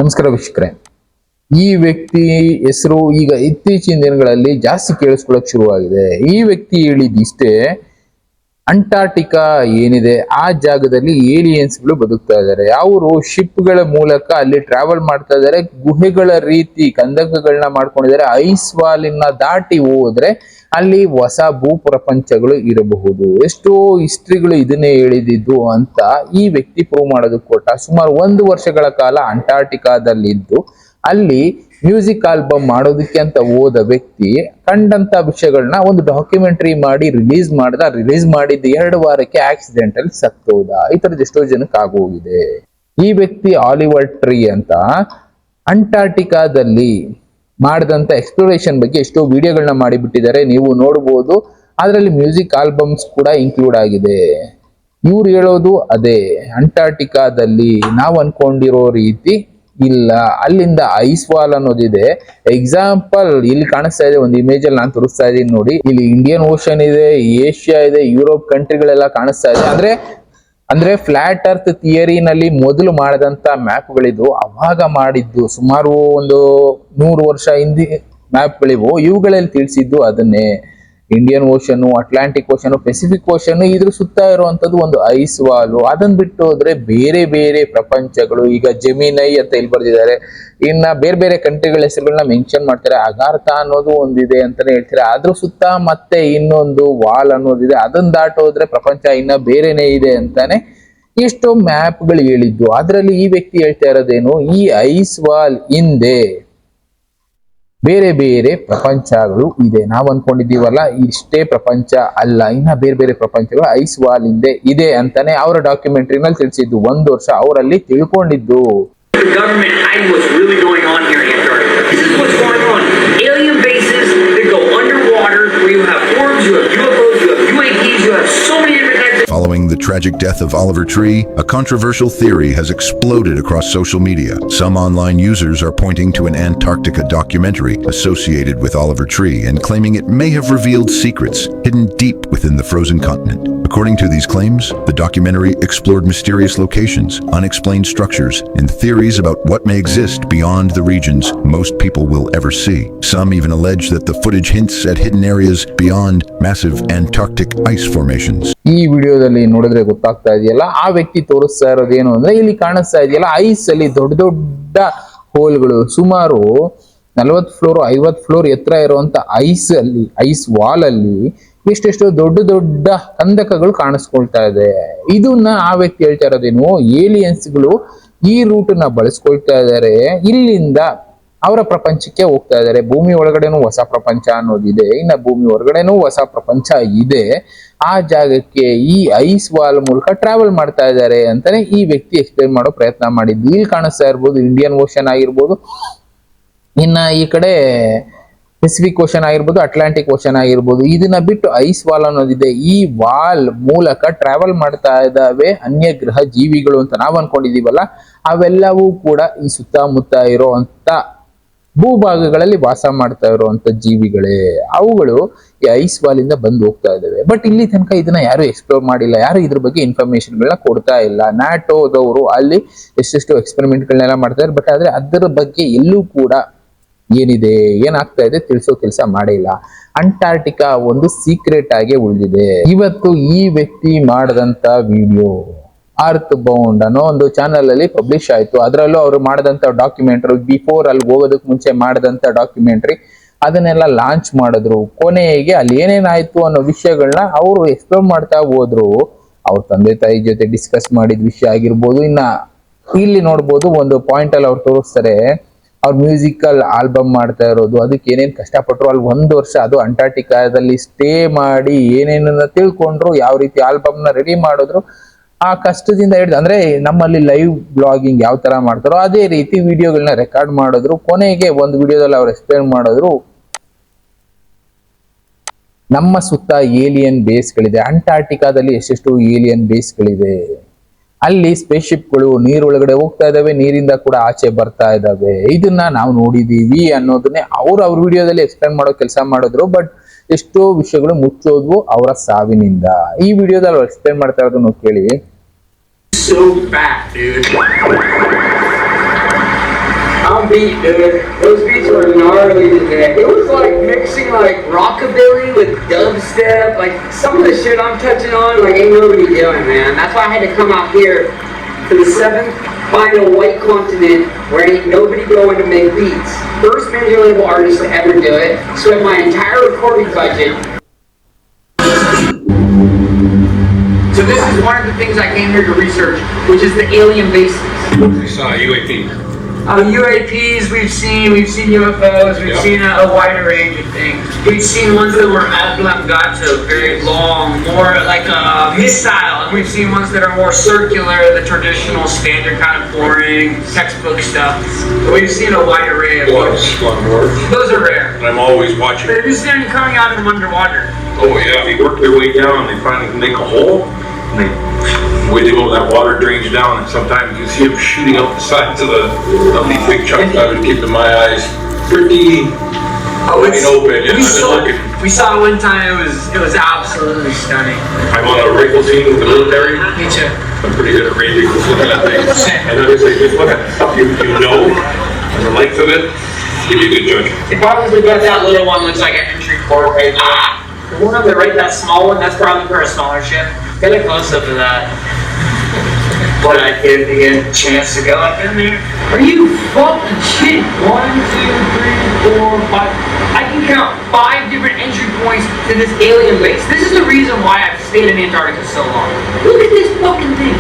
ನಮಸ್ಕಾರ ವೀಕ್ಷಕರೇ. ಈ ವ್ಯಕ್ತಿ ಹೆಸರು ಈಗ ಇತ್ತೀಚಿನ ದಿನಗಳಲ್ಲಿ ಜಾಸ್ತಿ ಕೇಳಿಸ್ಕೊಳ್ಳೋಕೆ ಶುರುವಾಗಿದೆ. ಈ ವ್ಯಕ್ತಿ ಹೇಳಿದಿಷ್ಟೇ, ಅಂಟಾರ್ಟಿಕಾ ಏನಿದೆ ಆ ಜಾಗದಲ್ಲಿ ಏಲಿಯನ್ಸ್ಗಳು ಬದುಕ್ತಾ ಇದ್ದಾರೆ. ಅವರು ಶಿಪ್ಗಳ ಮೂಲಕ ಅಲ್ಲಿ ಟ್ರಾವೆಲ್ ಮಾಡ್ತಾ ಇದ್ದಾರೆ. ಗುಹೆಗಳ ರೀತಿ ಕಂದಕಗಳನ್ನ ಮಾಡ್ಕೊಂಡಿದ್ದಾರೆ. ಐಸ್ ವಾಲಿನ ದಾಟಿ ಹೋದ್ರೆ ಅಲ್ಲಿ ಹೊಸ ಭೂ ಪ್ರಪಂಚಗಳು ಇರಬಹುದು. ಎಷ್ಟೋ ಹಿಸ್ಟ್ರಿಗಳು ಇದನ್ನೇ ಹೇಳಿದ್ದು ಅಂತ ಈ ವ್ಯಕ್ತಿ ಪ್ರೂವ್ ಮಾಡೋದಕ್ಕೆ ಕೊಟ್ಟ. ಸುಮಾರು 1 ವರ್ಷಗಳ ಕಾಲ ಅಂಟಾರ್ಟಿಕಾದಲ್ಲಿದ್ದು ಅಲ್ಲಿ ಮ್ಯೂಸಿಕ್ ಆಲ್ಬಮ್ ಮಾಡೋದಕ್ಕೆ ಅಂತ ಹೋದ ವ್ಯಕ್ತಿ ಕಂಡಂತ ವಿಷಯಗಳನ್ನ ಒಂದು ಡಾಕ್ಯುಮೆಂಟರಿ ಮಾಡಿ ರಿಲೀಸ್ ಮಾಡಿದ್ದು 2 ವಾರಕ್ಕೆ ಆಕ್ಸಿಡೆಂಟ್ ಅಲ್ಲಿ ಸತ್ತೋದ. ಈ ತರದ್ ಎಷ್ಟೋ ಜನಕ್ಕೆ ಆಗೋಗಿದೆ. ಈ ವ್ಯಕ್ತಿ ಆಲಿವರ್ ಟ್ರೀ ಅಂತ ಅಂಟಾರ್ಟಿಕಾದಲ್ಲಿ ಮಾಡಿದಂತ ಎಕ್ಸ್ಪ್ಲೋರೇಷನ್ ಬಗ್ಗೆ ಎಷ್ಟೋ ವಿಡಿಯೋಗಳನ್ನ ಮಾಡಿಬಿಟ್ಟಿದ್ದಾರೆ, ನೀವು ನೋಡಬಹುದು. ಅದರಲ್ಲಿ ಮ್ಯೂಸಿಕ್ ಆಲ್ಬಮ್ಸ್ ಕೂಡ ಇನ್ಕ್ಲೂಡ್ ಆಗಿದೆ. ಇವ್ರು ಹೇಳೋದು ಅದೇ, ಅಂಟಾರ್ಟಿಕಾದಲ್ಲಿ ನಾವು ಅನ್ಕೊಂಡಿರೋ ರೀತಿ ಇಲ್ಲ, ಅಲ್ಲಿಂದ ಐಸ್ ವಾಲ್ ಅನ್ನೋದಿದೆ. ಎಕ್ಸಾಂಪಲ್ ಇಲ್ಲಿ ಕಾಣಿಸ್ತಾ ಇದೆ, ಒಂದು ಇಮೇಜ್ ಅಲ್ಲಿ ನಾನು ತೋರಿಸ್ತಾ ಇದ್ದೀನಿ ನೋಡಿ. ಇಲ್ಲಿ ಇಂಡಿಯನ್ ಓಷನ್ ಇದೆ, ಏಷ್ಯಾ ಇದೆ, ಯುರೋಪ್ ಕಂಟ್ರಿಗಳೆಲ್ಲ ಕಾಣಿಸ್ತಾ ಇದೆ. ಅಂದ್ರೆ ಫ್ಲಾಟ್ ಅರ್ತ್ ಥಿಯರಿನಲ್ಲಿ ಮೊದಲು ಮಾಡಿದಂತ ಮ್ಯಾಪ್ಗಳಿದು. ಅವಾಗ ಮಾಡಿದ್ದು ಸುಮಾರು ಒಂದು 100 ವರ್ಷ ಹಿಂದೆ ಮ್ಯಾಪ್ಗಳಿವು. ಇವುಗಳಲ್ಲಿ ತಿಳಿಸಿದ್ದು ಅದನ್ನೇ. Indian ocean, Atlantic ocean, Pacific ocean, ಇದ್ರ ಸುತ್ತ ಇರುವಂತದ್ದು ಒಂದು ಐಸ್ ವಾಲು. ಅದನ್ನ ಬಿಟ್ಟು ಹೋದ್ರೆ ಬೇರೆ ಬೇರೆ ಪ್ರಪಂಚಗಳು. ಈಗ ಜೆಮಿನೈ ಅಂತ ಇಲ್ಲಿ ಬರ್ದಿದ್ದಾರೆ. ಇನ್ನ ಬೇರೆ ಬೇರೆ ಕಂಟ್ರಿಗಳ ಹೆಸರುಗಳನ್ನ ಮೆನ್ಷನ್ ಮಾಡ್ತಾರೆ. ಅಗಾರ್ಥ ಅನ್ನೋದು ಒಂದಿದೆ ಅಂತಾನೆ ಹೇಳ್ತಾರೆ. ಅದ್ರ ಸುತ್ತ ಮತ್ತೆ ಇನ್ನೊಂದು ವಾಲ್ ಅನ್ನೋದಿದೆ. ಅದನ್ನ ದಾಟೋದ್ರೆ ಪ್ರಪಂಚ ಇನ್ನ ಬೇರೆನೆ ಇದೆ ಅಂತಾನೆ ಎಷ್ಟೋ ಮ್ಯಾಪ್ಗಳು ಹೇಳಿದ್ದು. ಅದರಲ್ಲಿ ಈ ವ್ಯಕ್ತಿ ಹೇಳ್ತಾ ಇರೋದೇನು, ಈ ಐಸ್ ವಾಲ್ ಹಿಂದೆ ಬೇರೆ ಬೇರೆ ಪ್ರಪಂಚಗಳು ಇದೆ. ನಾವು ಅನ್ಕೊಂಡಿದೀವಲ್ಲ ಇಷ್ಟೇ ಪ್ರಪಂಚ ಅಲ್ಲ, ಇನ್ನ ಬೇರೆ ಬೇರೆ ಪ್ರಪಂಚಗಳು ಐಸ್ ವಾಲ್ ಹಿಂದೆ ಇದೆ ಅಂತಾನೆ ಅವರ ಡಾಕ್ಯುಮೆಂಟರಿನಲ್ಲಿ ತಿಳಿಸಿದ್ದು. 1 ವರ್ಷ ಅವರಲ್ಲಿ ತಿಳ್ಕೊಂಡಿದ್ದು. Following the tragic death of Oliver Tree, a controversial theory has exploded across social media. Some online users are pointing to an Antarctica documentary associated with Oliver Tree and claiming it may have revealed secrets hidden deep within the frozen continent. According to these claims, the documentary explored mysterious locations, unexplained structures, and theories about what may exist beyond the regions most people will ever see. Some even allege that the footage hints at hidden areas beyond massive Antarctic ice formations. ಈ ವಿಡಿಯೋದಲ್ಲಿ ನೋಡಿದ್ರೆ ಗೊತ್ತಾಗ್ತಾ ಇದೆಯಲ್ಲ, ಆ ವ್ಯಕ್ತಿ ತೋರಿಸ್ತಾ ಇರೋದೇನು ಅಂದ್ರೆ, ಇಲ್ಲಿ ಕಾಣಿಸ್ತಾ ಇದೆಯಲ್ಲ ಐಸ್ ಅಲ್ಲಿ ದೊಡ್ಡ ದೊಡ್ಡ ಹೋಲ್ಗಳು, ಸುಮಾರು 40 ಫ್ಲೋರ್ 50 ಫ್ಲೋರ್ ಎತ್ತರ ಇರುವಂತ ಐಸ್ ವಾಲ್ ಅಲ್ಲಿ ಎಷ್ಟೆಷ್ಟೋ ದೊಡ್ಡ ದೊಡ್ಡ ಕಂದಕಗಳು ಕಾಣಿಸ್ಕೊಳ್ತಾ ಇದೆ. ಇದನ್ನ ಆ ವ್ಯಕ್ತಿ ಹೇಳ್ತಾ ಇರೋದೇನು, ಏಲಿಯನ್ಸ್ಗಳು ಈ ರೂಟ್ ನ ಬಳಸ್ಕೊಳ್ತಾ ಇದ್ದಾರೆ, ಇಲ್ಲಿಂದ ಅವರ ಪ್ರಪಂಚಕ್ಕೆ ಹೋಗ್ತಾ ಇದ್ದಾರೆ. ಭೂಮಿ ಒಳಗಡೆನೂ ಹೊಸ ಪ್ರಪಂಚ ಅನ್ನೋದಿದೆ, ಇನ್ನ ಭೂಮಿ ಹೊರಗಡೆನೂ ಹೊಸ ಪ್ರಪಂಚ ಇದೆ. ಆ ಜಾಗಕ್ಕೆ ಈ ಐಸ್ ವಾಲ್ ಮೂಲಕ ಟ್ರಾವೆಲ್ ಮಾಡ್ತಾ ಇದ್ದಾರೆ ಅಂತಾನೆ ಈ ವ್ಯಕ್ತಿ ಎಕ್ಸ್ಪ್ಲೇನ್ ಮಾಡೋ ಪ್ರಯತ್ನ ಮಾಡಿದ್ದು. ಇಲ್ಲಿ ಕಾಣಿಸ್ತಾ ಇರ್ಬೋದು ಇಂಡಿಯನ್ ಓಷನ್ ಆಗಿರ್ಬೋದು, ಇನ್ನ ಈ ಕಡೆ ಪೆಸಿಫಿಕ್ ಓಷನ್ ಆಗಿರ್ಬೋದು, ಅಟ್ಲಾಂಟಿಕ್ ಓಷನ್ ಆಗಿರ್ಬೋದು. ಇದನ್ನ ಬಿಟ್ಟು ಐಸ್ ವಾಲ್ ಅನ್ನೋದಿದೆ. ಈ ವಾಲ್ ಮೂಲಕ ಟ್ರಾವೆಲ್ ಮಾಡ್ತಾ ಇದ್ದಾವೆ ಅನ್ಯ ಗ್ರಹ ಜೀವಿಗಳು ಅಂತ ನಾವು ಅನ್ಕೊಂಡಿದೀವಲ್ಲ, ಅವೆಲ್ಲವೂ ಕೂಡ ಈ ಸುತ್ತಮುತ್ತ ಇರೋಂತ ಭೂಭಾಗಗಳಲ್ಲಿ ವಾಸ ಮಾಡ್ತಾ ಇರುವಂತ ಜೀವಿಗಳೇ. ಅವುಗಳು ಈ ಐಸ್ ವಾಲ್ ಇಂದ ಬಂದು ಹೋಗ್ತಾ ಇದಾವೆ. ಬಟ್ ಇಲ್ಲಿ ತನಕ ಇದನ್ನ ಯಾರು ಎಕ್ಸ್ಪ್ಲೋರ್ ಮಾಡಿಲ್ಲ, ಯಾರು ಇದ್ರ ಬಗ್ಗೆ ಇನ್ಫಾರ್ಮೇಶನ್ಗಳನ್ನ ಕೊಡ್ತಾ ಇಲ್ಲ. ನ್ಯಾಟೋದವರು ಅಲ್ಲಿ ಎಷ್ಟೆಷ್ಟು ಎಕ್ಸ್ಪೆರಿಮೆಂಟ್ಗಳನ್ನೆಲ್ಲ ಮಾಡ್ತಾರೆ, ಬಟ್ ಆದ್ರೆ ಅದರ ಬಗ್ಗೆ ಎಲ್ಲೂ ಕೂಡ ಏನಿದೆ ಏನಾಗ್ತಾ ಇದೆ ತಿಳಿಸೋ ಕೆಲಸ ಮಾಡಿಲ್ಲ. ಅಂಟಾರ್ಟಿಕಾ ಒಂದು ಸೀಕ್ರೆಟ್ ಆಗಿ ಉಳಿದಿದೆ. ಇವತ್ತು ಈ ವ್ಯಕ್ತಿ ಮಾಡಿದಂತ ವಿಡಿಯೋ ಅರ್ತ್ ಬೌಂಡ್ ಅನ್ನೋ ಒಂದು ಚಾನಲ್ ಅಲ್ಲಿ ಪಬ್ಲಿಷ್ ಆಯ್ತು. ಅದರಲ್ಲೂ ಅವರು ಮಾಡಿದಂತ ಡಾಕ್ಯುಮೆಂಟರಿ, ಬಿಫೋರ್ ಅಲ್ಲಿ ಹೋಗೋದಕ್ಕೆ ಮುಂಚೆ ಮಾಡಿದಂತ ಡಾಕ್ಯುಮೆಂಟರಿ, ಅದನ್ನೆಲ್ಲ ಲಾಂಚ್ ಮಾಡಿದ್ರು. ಕೊನೆಗೆ ಅಲ್ಲಿ ಏನೇನಾಯ್ತು ಅನ್ನೋ ವಿಷಯಗಳನ್ನ ಅವರು ಎಕ್ಸ್ಪ್ಲೋರ್ ಮಾಡ್ತಾ ಹೋದ್ರು. ಅವ್ರ ತಂದೆ ತಾಯಿ ಜೊತೆ ಡಿಸ್ಕಸ್ ಮಾಡಿದ ವಿಷಯ ಆಗಿರ್ಬೋದು. ಇನ್ನ ಇಲ್ಲಿ ನೋಡ್ಬೋದು ಒಂದು ಪಾಯಿಂಟ್ ಅಲ್ಲಿ ಅವ್ರು ತೋರಿಸ್ತಾರೆ, ಅವ್ರ ಮ್ಯೂಸಿಕಲ್ ಆಲ್ಬಮ್ ಮಾಡ್ತಾ ಇರೋದು, ಅದಕ್ಕೆ ಏನೇನ್ ಕಷ್ಟಪಟ್ರು. ಅಲ್ಲಿ 1 ವರ್ಷ ಅದು ಅಂಟಾರ್ಟಿಕಾದಲ್ಲಿ ಸ್ಟೇ ಮಾಡಿ ಏನೇನನ್ನ ತಿಳ್ಕೊಂಡ್ರು, ಯಾವ ರೀತಿ ಆಲ್ಬಮ್ ನ ರೆಡಿ ಮಾಡಿದ್ರು, ಆ ಕಷ್ಟದಿಂದ ಹಿಡಿದು, ಅಂದ್ರೆ ನಮ್ಮಲ್ಲಿ ಲೈವ್ ಬ್ಲಾಗಿಂಗ್ ಯಾವ ತರ ಮಾಡ್ತಾರೋ ಅದೇ ರೀತಿ ವಿಡಿಯೋಗಳನ್ನ ರೆಕಾರ್ಡ್ ಮಾಡಿದ್ರು. ಕೊನೆಗೆ ಒಂದು ವಿಡಿಯೋದಲ್ಲಿ ಅವ್ರು ಎಕ್ಸ್ಪ್ಲೇನ್ ಮಾಡಿದ್ರು, ನಮ್ಮ ಸುತ್ತ ಏಲಿಯನ್ ಬೇಸ್ಗಳಿದೆ. ಅಂಟಾರ್ಟಿಕಾದಲ್ಲಿ ಎಷ್ಟೆಷ್ಟು ಏಲಿಯನ್ ಬೇಸ್ಗಳಿದೆ. ಅಲ್ಲಿ ಸ್ಪೇಸ್ ಶಿಪ್ಗಳು ನೀರೊಳಗಡೆ ಹೋಗ್ತಾ ಇದಾವೆ, ನೀರಿಂದ ಕೂಡ ಆಚೆ ಬರ್ತಾ ಇದಾವೆ. ಇದನ್ನ ನಾವು ನೋಡಿದೀವಿ ಅನ್ನೋದನ್ನೇ ಅವ್ರ ವಿಡಿಯೋದಲ್ಲಿ ಎಕ್ಸ್ಪ್ಲೇನ್ ಮಾಡೋ ಕೆಲಸ ಮಾಡಿದ್ರು. ಬಟ್ ಎಷ್ಟೋ ವಿಷಯಗಳು ಮುಚ್ಚೋದ್ವು ಅವರ ಸಾವಿನಿಂದ. ಈ ವಿಡಿಯೋದಲ್ಲಿ ಅವ್ರು ಎಕ್ಸ್ಪ್ಲೇನ್ ಮಾಡ್ತಾ ಇರೋದನ್ನು ಕೇಳಿ. So fat, dude. beat, dude. Those beats were gnarly today. It was like mixing like rockabilly with dubstep. Like some of the shit I'm touching on, like ain't nobody doing, man. That's why I had to come out here to the seventh final white continent where ain't nobody going to make beats. First major label artist to ever do it. Spent my entire recording budget. So this is one of the things I came here to research, which is the alien bases. We saw UAP. UAPs we've seen UFOs, we've seen a wider range of things. We've seen ones that were oblongato, very long, more like a missile, and we've seen ones that are more circular, the traditional standard kind of boring textbook stuff. But we've seen a wide array of those. Those are rare. I'm always watching. They're just coming out of them underwater. Oh yeah, they work their way down, they finally make a hole, and they, the way they go, that water drains down, and sometimes you see them shooting out the sides of these big chunks. I've been keeping my eyes pretty wide open. And We saw it one time, it was absolutely stunning. I'm on a rifle team with the military. Me too. I'm pretty good at ranging, just looking at things. And then it's like, just look at the stuff you know, and the length of it, give you a good judgment. They probably got that little one looks like an entry port right there. The one on the right, that small one, that's probably for a smaller ship. Get a close up of that. But I did get a chance to go up in there. Are you fucking shit? 1, 2, 3, 4, 5. I can count 5 different entry points to this alien base. This is the reason why I've stayed in Antarctica so long. Look at this fucking thing.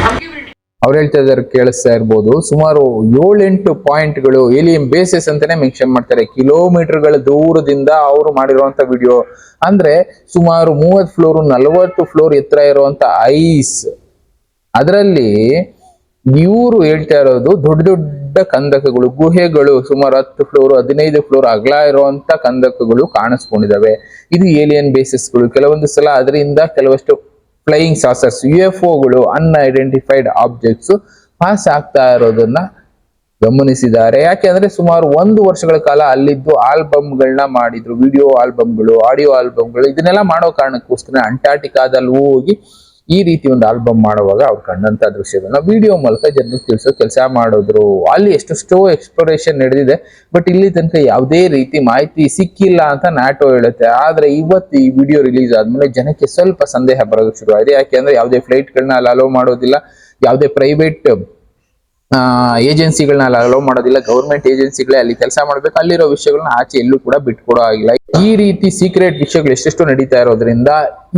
I'm giving it. ಅವ್ರು ಹೇಳ್ತಾ ಇದ್ದಾರೆ, ಕೇಳಿಸ್ತಾ ಇರ್ಬೋದು, ಸುಮಾರು 7-8 ಪಾಯಿಂಟ್ಗಳು alien basis ಅಂತಾನೆ mention ಮಾಡ್ತಾರೆ. ಕಿಲೋಮೀಟರ್ಗಳ ದೂರದಿಂದ ಅವರು ಮಾಡಿರುವಂತ ವಿಡಿಯೋ ಅಂದ್ರೆ ಸುಮಾರು 30 ಫ್ಲೋರ್ 40 ಫ್ಲೋರ್ ಎತ್ತರ ಇರುವಂತ ಐಸ್. ಅದರಲ್ಲಿ ಇವರು ಹೇಳ್ತಾ ಇರೋದು ದೊಡ್ಡ ದೊಡ್ಡ ಕಂದಕಗಳು, ಗುಹೆಗಳು, ಸುಮಾರು 10 ಫ್ಲೋರ್ 15 ಫ್ಲೋರ್ ಅಗಲ ಇರುವಂತ ಕಂದಕಗಳು ಕಾಣಿಸ್ಕೊಂಡಿದ್ದಾವೆ. ಇದು ಏಲಿಯನ್ ಬೇಸಸ್ಗಳು. ಕೆಲವೊಂದು ಸಲ ಅದರಿಂದ ಕೆಲವಷ್ಟು flying saucers, UFOಗಳು, unidentified objects pass ಆಗ್ತಾ ಇರೋದನ್ನ ಗಮನಿಸಿದ್ದಾರೆ. ಯಾಕೆಂದ್ರೆ ಸುಮಾರು 1 ವರ್ಷಗಳ ಕಾಲ ಅಲ್ಲಿದ್ದು ಆಲ್ಬಮ್ಗಳನ್ನ ಮಾಡಿದ್ರು, ವಿಡಿಯೋ ಆಲ್ಬಮ್ಗಳು, ಆಡಿಯೋ ಆಲ್ಬಮ್ಗಳು. ಇದನ್ನೆಲ್ಲ ಮಾಡೋ ಕಾರಣಕ್ಕೋಸ್ಕರ ಅಂಟಾರ್ಟಿಕಾದಲ್ಲಿ ಹೋಗಿ ಈ ರೀತಿ ಒಂದು ಆಲ್ಬಮ್ ಮಾಡುವಾಗ ಅವ್ರು ಕಂಡಂತ ದೃಶ್ಯಗಳನ್ನ ವಿಡಿಯೋ ಮೂಲಕ ಜನರಿಗೆ ತಿಳಿಸೋ ಕೆಲಸ ಮಾಡಿದ್ರು. ಅಲ್ಲಿ ಎಷ್ಟೆಷ್ಟೋ ಎಕ್ಸ್ಪ್ಲೋರೇಷನ್ ನಡೆದಿದೆ, ಬಟ್ ಇಲ್ಲಿ ತನಕ ಯಾವುದೇ ರೀತಿ ಮಾಹಿತಿ ಸಿಕ್ಕಿಲ್ಲ ಅಂತ ನ್ಯಾಟೋ ಹೇಳುತ್ತೆ. ಆದ್ರೆ ಇವತ್ತು ಈ ವಿಡಿಯೋ ರಿಲೀಸ್ ಆದ್ಮೇಲೆ ಜನಕ್ಕೆ ಸ್ವಲ್ಪ ಸಂದೇಹ ಬರೋದಕ್ಕೆ ಶುರು ಆಗಿದೆ. ಯಾಕೆಂದ್ರೆ ಯಾವುದೇ ಫ್ಲೈಟ್ಗಳನ್ನ ಅಲ್ಲಿ ಅಲೋ ಮಾಡೋದಿಲ್ಲ, ಯಾವುದೇ ಪ್ರೈವೇಟ್ ಏಜೆನ್ಸಿಗಳನ್ನ ಅಲ್ಲಿ ಅಲೋ ಮಾಡೋದಿಲ್ಲ, ಗೌರ್ಮೆಂಟ್ ಏಜೆನ್ಸಿಗಳೇ ಅಲ್ಲಿ ಕೆಲಸ ಮಾಡ್ಬೇಕು. ಅಲ್ಲಿರೋ ವಿಷಯಗಳನ್ನ ಆಚೆ ಎಲ್ಲೂ ಕೂಡ ಬಿಟ್ಕೊಡೋ ಆಗಿಲ್ಲ. ಈ ರೀತಿ ಸೀಕ್ರೆಟ್ ವಿಷಯಗಳು ಎಷ್ಟೆಷ್ಟು ನಡೀತಾ ಇರೋದ್ರಿಂದ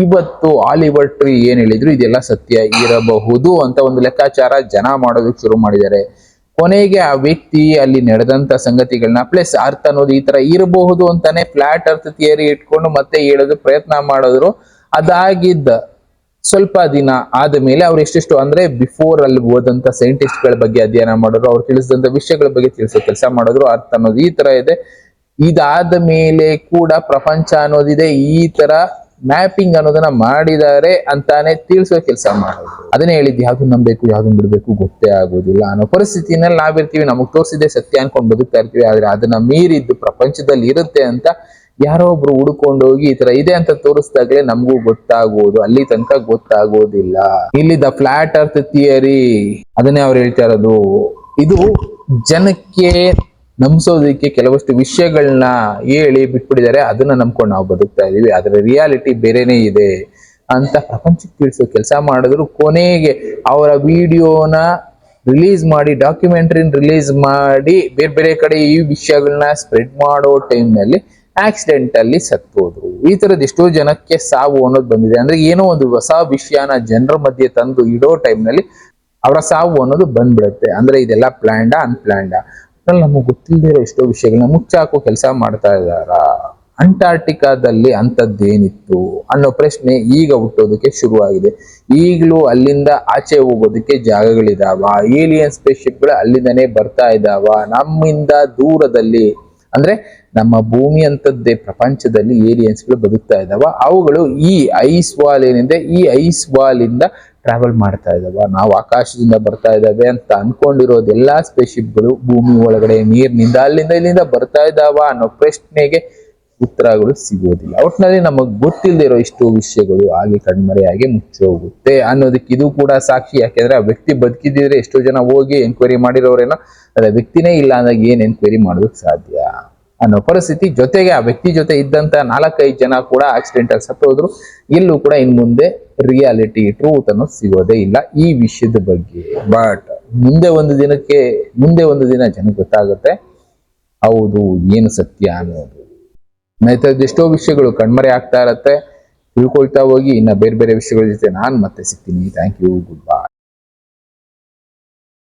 ಇವತ್ತು ಆಲಿವರ್ ಟ್ರೀ ಏನ್ ಹೇಳಿದ್ರು ಇದೆಲ್ಲ ಸತ್ಯ ಇರಬಹುದು ಅಂತ ಒಂದು ಲೆಕ್ಕಾಚಾರ ಜನ ಮಾಡೋದಕ್ಕೆ ಶುರು ಮಾಡಿದ್ದಾರೆ. ಕೊನೆಗೆ ಆ ವ್ಯಕ್ತಿ ಅಲ್ಲಿ ನಡೆದಂತ ಸಂಗತಿಗಳನ್ನ ಪ್ಲಸ್ ಅರ್ಥ ಅನ್ನೋದು ಈ ತರ ಇರಬಹುದು ಅಂತಾನೆ ಫ್ಲಾಟ್ ಅರ್ತ್ ಥಿಯರಿ ಇಟ್ಕೊಂಡು ಮತ್ತೆ ಹೇಳೋದು ಪ್ರಯತ್ನ ಮಾಡಿದ್ರು. ಅದಾಗಿದ್ದ ಸ್ವಲ್ಪ ದಿನ ಆದ ಮೇಲೆ ಅವ್ರು ಎಷ್ಟೆಷ್ಟು ಅಂದ್ರೆ ಬಿಫೋರ್ ಅಲ್ಲಿ ಹೋದಂತ ಸೈಂಟಿಸ್ಟ್ ಗಳ ಬಗ್ಗೆ ಅಧ್ಯಯನ ಮಾಡಿದ್ರು, ಅವ್ರು ತಿಳಿಸಿದಂತ ವಿಷಯಗಳ ಬಗ್ಗೆ ತಿಳಿಸೋ ಕೆಲಸ ಮಾಡಿದ್ರು. ಅರ್ಥ ಅನ್ನೋದು ಈ ತರ ಇದೆ. ಇದಾದ ಮೇಲೆ ಕೂಡ ಪ್ರಪಂಚ ಅನ್ನೋದಿದೆ, ಈ ತರ ಮ್ಯಾಪಿಂಗ್ ಅನ್ನೋದನ್ನ ಮಾಡಿದ್ದಾರೆ ಅಂತಾನೆ ತಿಳಿಸೋ ಕೆಲಸ ಮಾಡೋದು. ಅದನ್ನೇ ಹೇಳಿದ್ದು, ಯಾವ್ದು ನಂಬೇಕು ಯಾವ್ದು ಬಿಡ್ಬೇಕು ಗೊತ್ತೇ ಆಗೋದಿಲ್ಲ ಅನ್ನೋ ಪರಿಸ್ಥಿತಿನಲ್ಲಿ ನಾವಿರ್ತೀವಿ. ನಮಗ್ ತೋರಿಸಿದೆ ಸತ್ಯ ಅನ್ಕೊಂಡು ಬದುಕ್ತಾ ಇರ್ತೀವಿ. ಆದ್ರೆ ಅದನ್ನ ಮೀರಿದ್ದು ಪ್ರಪಂಚದಲ್ಲಿ ಇರುತ್ತೆ ಅಂತ ಯಾರೋ ಒಬ್ರು ಹುಡ್ಕೊಂಡು ಹೋಗಿ ಈ ತರ ಇದೆ ಅಂತ ತೋರಿಸ್ದಾಗ್ಲೇ ನಮಗೂ ಗೊತ್ತಾಗೋದು, ಅಲ್ಲಿ ತನಕ ಗೊತ್ತಾಗೋದಿಲ್ಲ. ಇಲ್ಲಿ ದ ಫ್ಲಾಟ್ ಅರ್ತ್ ಥಿಯರಿ ಅದನ್ನೇ ಅವ್ರು ಹೇಳ್ತಾ ಇರೋದು. ಇದು ಜನಕ್ಕೆ ನಂಬಿಸೋದಕ್ಕೆ ಕೆಲವಷ್ಟು ವಿಷಯಗಳನ್ನ ಹೇಳಿ ಬಿಟ್ಬಿಟ್ಟಿದ್ದಾರೆ. ಅದನ್ನ ನಂಬ್ಕೊಂಡು ನಾವು ಬದುಕ್ತಾ ಇದೀವಿ. ಆದ್ರೆ ರಿಯಾಲಿಟಿ ಬೇರೆನೇ ಇದೆ ಅಂತ ಪ್ರಪಂಚಕ್ಕೆ ತಿಳಿಸೋ ಕೆಲಸ ಮಾಡಿದ್ರು. ಕೊನೆಗೆ ಅವರ ವಿಡಿಯೋನ ರಿಲೀಸ್ ಮಾಡಿ, ಡಾಕ್ಯುಮೆಂಟ್ರಿನ ರಿಲೀಸ್ ಮಾಡಿ ಬೇರೆ ಬೇರೆ ಕಡೆ ಈ ವಿಷಯಗಳನ್ನ ಸ್ಪ್ರೆಡ್ ಮಾಡೋ ಟೈಮ್ ನಲ್ಲಿ ಆಕ್ಸಿಡೆಂಟ್ ಅಲ್ಲಿ ಸತ್ತೋದ್ರು. ಈ ತರದ್ ಎಷ್ಟೋ ಜನಕ್ಕೆ ಸಾವು ಅನ್ನೋದು ಬಂದಿದೆ. ಅಂದ್ರೆ ಏನೋ ಒಂದು ಹೊಸ ವಿಷಯನ ಜನರ ಮಧ್ಯೆ ತಂದು ಇಡೋ ಟೈಮ್ ನಲ್ಲಿ ಅವರ ಸಾವು ಅನ್ನೋದು ಬಂದ್ಬಿಡುತ್ತೆ. ಅಂದ್ರೆ ಇದೆಲ್ಲ ಪ್ಲಾನ್ಡಾ ಅನ್ಪ್ಲಾನ್ಡಾ ನಮಗೆ ಗೊತ್ತಿಲ್ಲದೆ ಇರೋ ಎಷ್ಟೋ ವಿಷಯಗಳನ್ನ ಮುಚ್ಚಾಕೋ ಕೆಲಸ ಮಾಡ್ತಾ ಇದಾರ. ಅಂಟಾರ್ಟಿಕಾದಲ್ಲಿ ಅಂತದ್ದೇನಿತ್ತು ಅನ್ನೋ ಪ್ರಶ್ನೆ ಈಗ ಹುಟ್ಟೋದಕ್ಕೆ ಶುರುವಾಗಿದೆ. ಈಗಲೂ ಅಲ್ಲಿಂದ ಆಚೆ ಹೋಗೋದಕ್ಕೆ ಜಾಗಗಳಿದಾವ, ಏಲಿಯನ್ ಸ್ಪೇಸ್‌ಶಿಪ್ಗಳು ಅಲ್ಲಿಂದನೇ ಬರ್ತಾ ಇದಾವ. ನಮ್ಮಿಂದ ದೂರದಲ್ಲಿ ಅಂದ್ರೆ ನಮ್ಮ ಭೂಮಿ ಅಂತದ್ದೇ ಪ್ರಪಂಚದಲ್ಲಿ ಏಲಿಯನ್ಸ್ಗಳು ಬದುಕ್ತಾ ಇದಾವ. ಅವುಗಳು ಈ ಐಸ್ ವಾಲ್ ಏನಿದೆ, ಈ ಐಸ್ ವಾಲ್ ಇಂದ ಟ್ರಾವೆಲ್ ಮಾಡ್ತಾ ಇದಾವ. ನಾವು ಆಕಾಶದಿಂದ ಬರ್ತಾ ಇದಾವೆ ಅಂತ ಅನ್ಕೊಂಡಿರೋದೆಲ್ಲಾ ಸ್ಪೇಸ್‌ಶಿಪ್ಗಳು ಭೂಮಿ ಒಳಗಡೆ ನೀರಿನಿಂದ ಅಲ್ಲಿಂದ ಇಲ್ಲಿಂದ ಬರ್ತಾ ಇದಾವ ಅನ್ನೋ ಪ್ರಶ್ನೆಗೆ ಉತ್ತರಗಳು ಸಿಗೋದಿಲ್ಲ. ಒಟ್ಟಿನಲ್ಲಿ ನಮಗ್ ಗೊತ್ತಿಲ್ಲದೆ ಇರೋ ಇಷ್ಟು ವಿಷಯಗಳು ಹಾಗೆ ಕಣ್ಮರೆಯಾಗಿ ಮುಚ್ಚೋಗುತ್ತೆ ಅನ್ನೋದಕ್ಕೆ ಇದು ಕೂಡ ಸಾಕ್ಷಿ. ಯಾಕೆಂದ್ರೆ ಆ ವ್ಯಕ್ತಿ ಬದುಕಿದ್ರೆ ಎಷ್ಟೋ ಜನ ಹೋಗಿ ಎಂಕ್ವೈರಿ ಮಾಡಿರೋರೇನೋ, ಅದೇ ವ್ಯಕ್ತಿನೇ ಇಲ್ಲ ಅಂದಾಗ ಏನ್ ಎಂಕ್ವೈರಿ ಮಾಡೋದಕ್ಕೆ ಸಾಧ್ಯ ಅನ್ನೋ ಪರಿಸ್ಥಿತಿ. ಜೊತೆಗೆ ಆ ವ್ಯಕ್ತಿ ಜೊತೆ ಇದ್ದಂತ 4-5 ಜನ ಕೂಡ ಆಕ್ಸಿಡೆಂಟ್ ಅಲ್ಲಿ ಸತ್ತೋದ್ರು. ಎಲ್ಲೂ ಕೂಡ ಇನ್ ಮುಂದೆ ರಿಯಾಲಿಟಿ ಟ್ರೂತ್ ಅನ್ನೋದು ಸಿಗೋದೇ ಇಲ್ಲ ಈ ವಿಷಯದ ಬಗ್ಗೆ. ಬಟ್ ಮುಂದೆ ಒಂದು ದಿನ ಜನಕ್ಕೆ ಗೊತ್ತಾಗುತ್ತೆ ಹೌದು ಏನು ಸತ್ಯ ಅನ್ನೋದು. ಎಷ್ಟೋ ವಿಷಯಗಳು ಕಣ್ಮರೆ ಆಗ್ತಾ ಇರತ್ತೆ. ತಿಳ್ಕೊಳ್ತಾ ಹೋಗಿ ಇನ್ನ ಬೇರೆ ಬೇರೆ ವಿಷಯಗಳ ಜೊತೆ ನಾನು ಮತ್ತೆ ಸಿಗ್ತೀನಿ. Thank you, good bye.